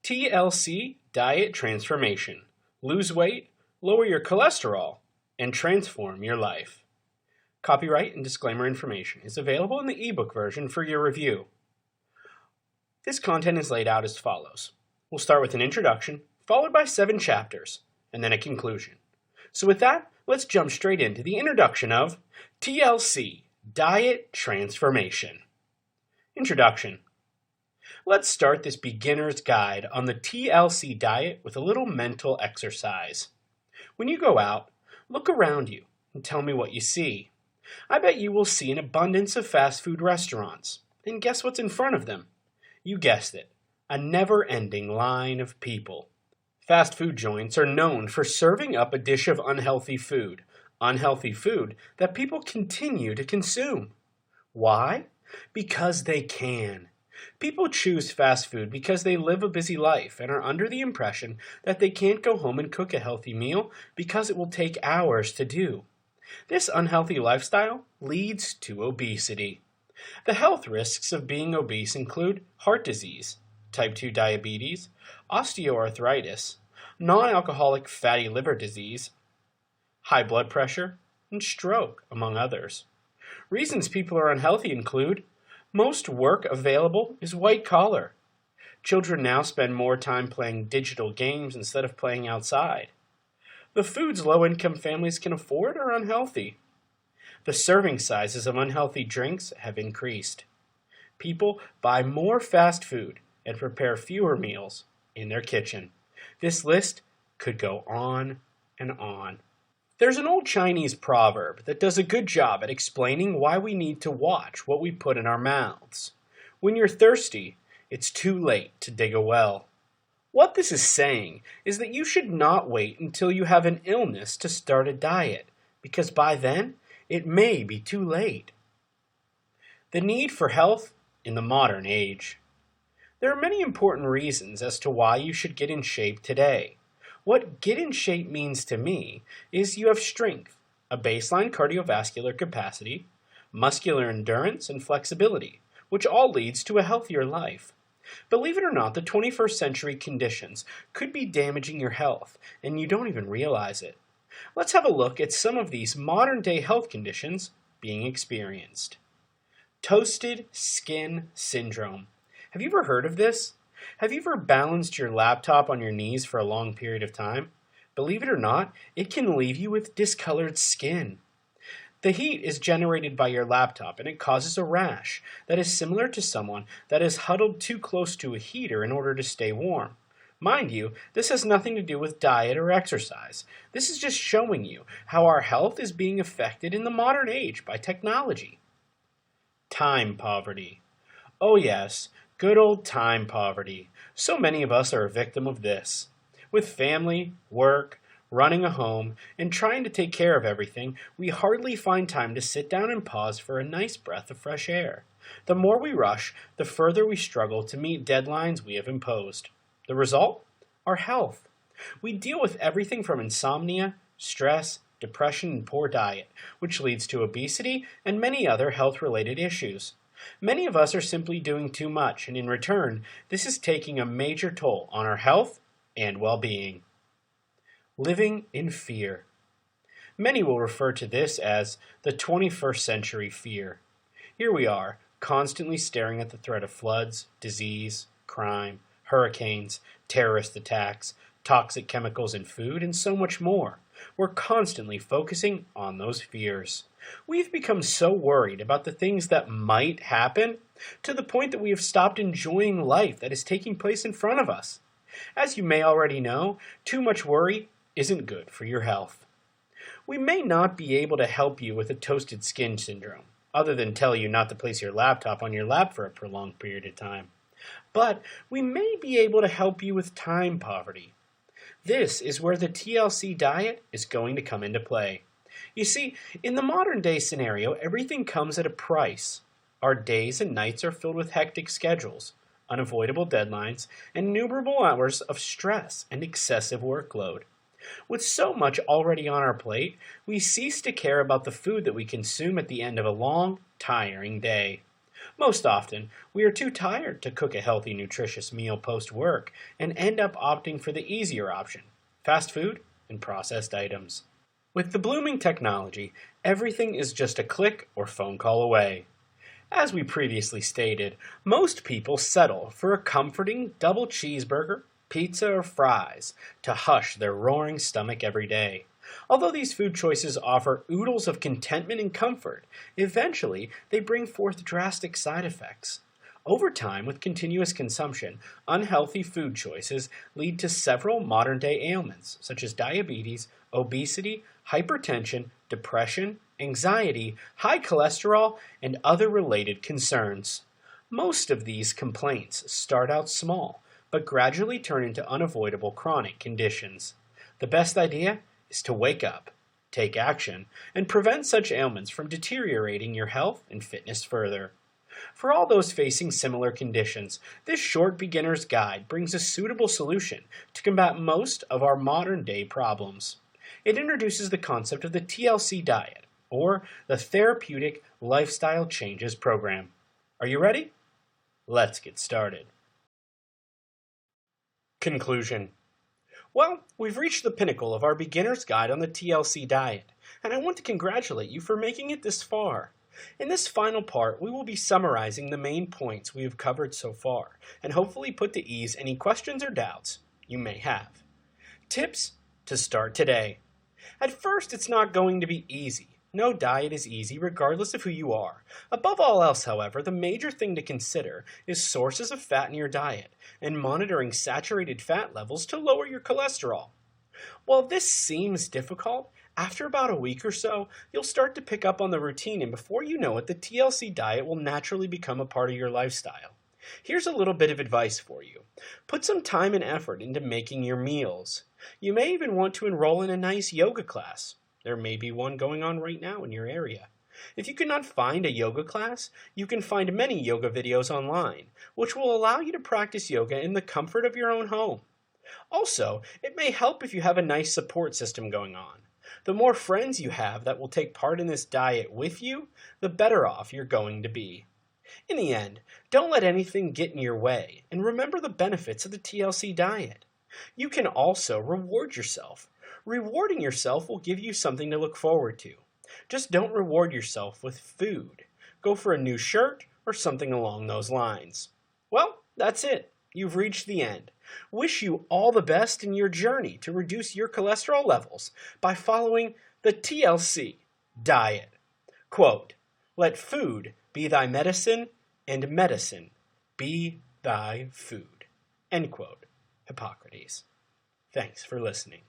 TLC Diet Transformation. Lose weight, lower your cholesterol, and transform your life. Copyright and disclaimer information is available in the ebook version for your review. This content is laid out as follows. We'll start with an introduction, followed by 7 chapters, and then a conclusion. So with that, let's jump straight into the introduction of TLC Diet Transformation. Introduction. Let's start this beginner's guide on the TLC diet with a little mental exercise. When you go out, look around you and tell me what you see. I bet you will see an abundance of fast food restaurants. And guess what's in front of them? You guessed it, a never-ending line of people. Fast food joints are known for serving up a dish of unhealthy food that people continue to consume. Why? Because they can. People choose fast food because they live a busy life and are under the impression that they can't go home and cook a healthy meal because it will take hours to do. This unhealthy lifestyle leads to obesity. The health risks of being obese include heart disease, type 2 diabetes, osteoarthritis, non-alcoholic fatty liver disease, high blood pressure, and stroke, among others. Reasons people are unhealthy include most work available is white collar. Children now spend more time playing digital games instead of playing outside. The foods low-income families can afford are unhealthy. The serving sizes of unhealthy drinks have increased. People buy more fast food and prepare fewer meals in their kitchen. This list could go on and on. There's an old Chinese proverb that does a good job at explaining why we need to watch what we put in our mouths. When you're thirsty, it's too late to dig a well. What this is saying is that you should not wait until you have an illness to start a diet, because by then, it may be too late. The need for health in the modern age. There are many important reasons as to why you should get in shape today. What get in shape means to me is you have strength, a baseline cardiovascular capacity, muscular endurance, and flexibility, which all leads to a healthier life. Believe it or not, the 21st century conditions could be damaging your health, and you don't even realize it. Let's have a look at some of these modern-day health conditions being experienced. Toasted skin syndrome. Have you ever heard of this? Have you ever balanced your laptop on your knees for a long period of time? Believe it or not, it can leave you with discolored skin. The heat is generated by your laptop and it causes a rash that is similar to someone that is huddled too close to a heater in order to stay warm. Mind you, this has nothing to do with diet or exercise. This is just showing you how our health is being affected in the modern age by technology. Time poverty. Oh yes, good old time poverty. So many of us are a victim of this. With family, work, running a home, and trying to take care of everything, we hardly find time to sit down and pause for a nice breath of fresh air. The more we rush, the further we struggle to meet deadlines we have imposed. The result? Our health. We deal with everything from insomnia, stress, depression, and poor diet, which leads to obesity and many other health-related issues. Many of us are simply doing too much, and in return, this is taking a major toll on our health and well-being. Living in fear. Many will refer to this as the 21st century fear. Here we are, constantly staring at the threat of floods, disease, crime, hurricanes, terrorist attacks, toxic chemicals in food, and so much more. We're constantly focusing on those fears. We've become so worried about the things that might happen to the point that we have stopped enjoying life that is taking place in front of us. As you may already know, too much worry isn't good for your health. We may not be able to help you with a toasted skin syndrome, other than tell you not to place your laptop on your lap for a prolonged period of time. But we may be able to help you with time poverty. This is where the TLC diet is going to come into play. You see, in the modern day scenario, everything comes at a price. Our days and nights are filled with hectic schedules, unavoidable deadlines, and innumerable hours of stress and excessive workload. With so much already on our plate, we cease to care about the food that we consume at the end of a long, tiring day. Most often, we are too tired to cook a healthy, nutritious meal post-work and end up opting for the easier option, fast food and processed items. With the blooming technology, everything is just a click or phone call away. As we previously stated, most people settle for a comforting double cheeseburger, pizza, or fries to hush their roaring stomach every day. Although these food choices offer oodles of contentment and comfort, eventually they bring forth drastic side effects. Over time, with continuous consumption, unhealthy food choices lead to several modern-day ailments, such as diabetes, obesity, hypertension, depression, anxiety, high cholesterol, and other related concerns. Most of these complaints start out small, but gradually turn into unavoidable chronic conditions. The best idea is to wake up, take action, and prevent such ailments from deteriorating your health and fitness further. For all those facing similar conditions, this short beginner's guide brings a suitable solution to combat most of our modern-day problems. It introduces the concept of the TLC diet, or the Therapeutic Lifestyle Changes Program. Are you ready? Let's get started. Conclusion. Well, we've reached the pinnacle of our beginner's guide on the TLC diet, and I want to congratulate you for making it this far. In this final part, we will be summarizing the main points we have covered so far, and hopefully put to ease any questions or doubts you may have. Tips to start today. At first, it's not going to be easy. No diet is easy regardless of who you are. Above all else, however, the major thing to consider is sources of fat in your diet and monitoring saturated fat levels to lower your cholesterol. While this seems difficult, after about a week or so, you'll start to pick up on the routine, and before you know it, the TLC diet will naturally become a part of your lifestyle. Here's a little bit of advice for you. Put some time and effort into making your meals. You may even want to enroll in a nice yoga class. There may be one going on right now in your area. If you cannot find a yoga class, you can find many yoga videos online, which will allow you to practice yoga in the comfort of your own home. Also, it may help if you have a nice support system going on. The more friends you have that will take part in this diet with you, the better off you're going to be. In the end, don't let anything get in your way, and remember the benefits of the TLC diet. You can also reward yourself. Rewarding yourself will give you something to look forward to. Just don't reward yourself with food. Go for a new shirt or something along those lines. Well, that's it. You've reached the end. Wish you all the best in your journey to reduce your cholesterol levels by following the TLC diet. Quote, "Let food be thy medicine, and medicine be thy food." End quote. Hippocrates. Thanks for listening.